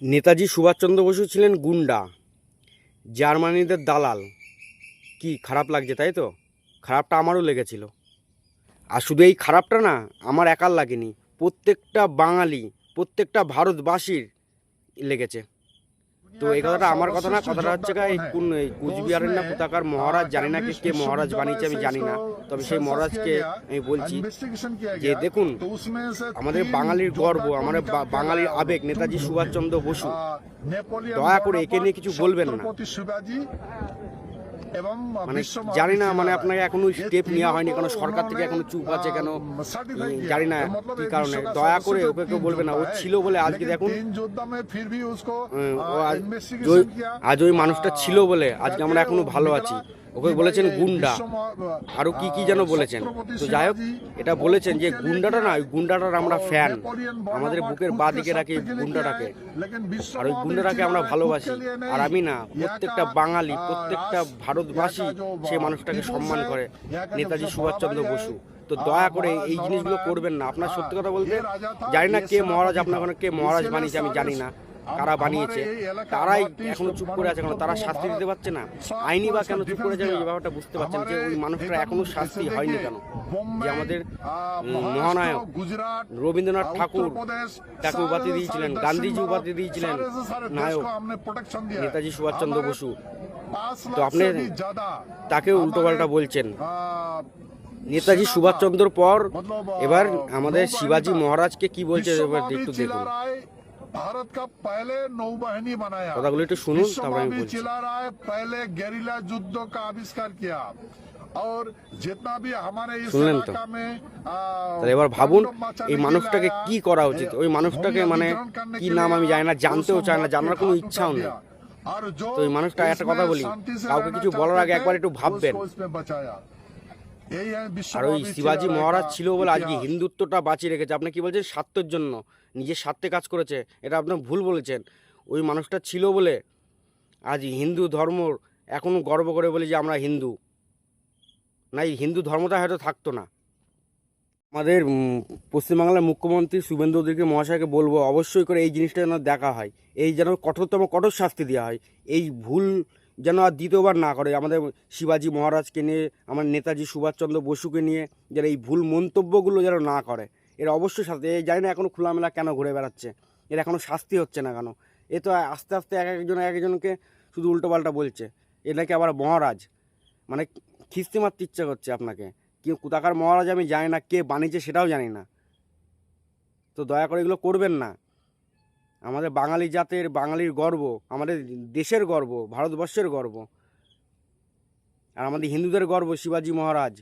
নেতাজি সুভাষচন্দ্র বসু ছিলেন গুন্ডা, জার্মানিদের দালাল। কি খারাপ লাগছে, তাই তো? খারাপটা আমারও লেগেছিল। আর শুধু এই খারাপটা না, আমার একার লাগেনি, প্রত্যেকটা বাঙালি, প্রত্যেকটা ভারতবাসীর লেগেছে। তো এই কথাটা আমার কথা না, কথাটা হচ্ছে এই কুচবিহারের না কোথাকার মহারাজ, জানি না কে মহারাজ বানিয়েছে, আমি জানি না। তবে সেই মহারাজকে আমি বলছি যে দেখুন, আমাদের বাঙালির গর্ব, আমাদের বাঙালির আবেগ নেতাজি সুভাষচন্দ্র বসু, দয়া করে একে নিয়ে কিছু বলবেন না। মানে জানি না, মানে আপনাকে এখনো স্টেপ নেওয়া হয়নি কেন, সরকার থেকে এখনো চুপ আছে কেন, জানি না কি কারণে। দয়া করে ওকে কেউ বলবে না। ও ছিল বলে আজকে দেখুন, আজ ওই মানুষটা ছিল বলে আজকে আমরা এখনো ভালো আছি। ওকে বলেছেন গুন্ডা, আরো কি কি যেন বলেছেন। তো যাই হোক, এটা বলেছেন যে গুন্ডাটা না, ওই গুন্ডাটার আমরা ফ্যান, আমাদের বুকের বাঁ দিকে রাখি গুন্ডাটাকে, আর ওই গুন্ডাটাকে আমরা ভালোবাসি। আর আমি না, প্রত্যেকটা বাঙালি, প্রত্যেকটা ভারতবাসী সেই মানুষটাকে সম্মান করে, নেতাজি সুভাষচন্দ্র বসু। তো দয়া করে এই জিনিসগুলো করবেন না। আপনার সত্যি কথা বলতে, জানি না কে মহারাজ, আপনার কে মহারাজ বানিয়েছে আমি জানি না, কারা বানিয়েছে, তারাই এখনো চুপ করে আছে কেন? তারা শাস্তি দিতে পারছে না? আইনি বা কেন চুপ করে যাবে, এই ব্যাপারটা বুঝতে পারছেন যে ওই মানুষটা এখনো শাস্তি হয়নি কেন? যে আমাদের মহানায়ক রবীন্দ্রনাথ ঠাকুর তাকে উপাধি দিয়েছিলেন, গান্ধীজি উপাধি দিয়েছিলেন নায়ক নেতাজি সুভাষচন্দ্র বসু, তো আপনি তাকে উল্টোপাল্টা বলছেন। নেতাজি সুভাষচন্দ্রর পর এবার আমাদের শিবাজি মহারাজকে কি বলছে, এবার একটু দেখুন। भारत का पहले नौबाहिनी बनाया, কথাগুলো একটু শুনুন, তারপর আমি বলছি। चिल्ला रहा है, पहले गेरिला युद्धों का आविष्कार किया, और जितना भी हमारे इस इलाका में তাহলে এবার ভাবুন এই মানুষটাকে কি করা উচিত। ওই মানুষটাকে মানে কি নাম আমি জানি না, জানতেও চাই না, জানার কোনো ইচ্ছাও নেই। তো এই মানুষটা, একটা কথা বলি, কাউকে কিছু বলার আগে একবার একটু ভাববেন। আর ওই শিবাজি মহারাজ ছিল বলে আজকে হিন্দুত্বটা বাঁচিয়ে রেখেছে। আপনি কি বলছেন? স্বার্থের জন্য, নিজের স্বার্থে কাজ করেছে, এটা আপনি ভুল বলেছেন। ওই মানুষটা ছিল বলে আজ হিন্দু ধর্ম এখনও গর্ব করে বলি যে আমরা হিন্দু, না এই হিন্দু ধর্মটা হয়তো থাকতো না। আমাদের পশ্চিমবাংলার মুখ্যমন্ত্রী শুভেন্দু অধিকারী মহাশয়কে বলবো, অবশ্যই করে এই জিনিসটা যেন দেখা হয়, এই যেন কঠোর শাস্তি দেওয়া হয়। এই ভুল যেন আর দ্বিতীয়বার না করে। আমাদের শিবাজি মহারাজকে নিয়ে, আমার নেতাজি সুভাষচন্দ্র বসুকে নিয়ে যারা এই ভুল মন্তব্যগুলো যেন না করে, এর অবশ্যই শাস্তি। এই জানি না এখনও খোলামেলা কেন ঘুরে বেড়াচ্ছে, এর এখনও শাস্তি হচ্ছে না কেন? এ তো আস্তে আস্তে এক একজনকে শুধু উল্টোপাল্টা বলছে। এটাকে আবার মহারাজ, মানে খিস্তি মারতে ইচ্ছা করছে আপনাকে। কেউ কোথাকার মহারাজ আমি জানি না, কে বানিয়েছে সেটাও জানি না। তো দয়া করে এগুলো করবেন না। আমাদের বাঙালি জাতের, বাঙালির গর্ব, আমাদের দেশের গর্ব, ভারতবর্ষের গর্ব, আর আমাদের হিন্দুদের গর্ব শিবাজি মহারাজ।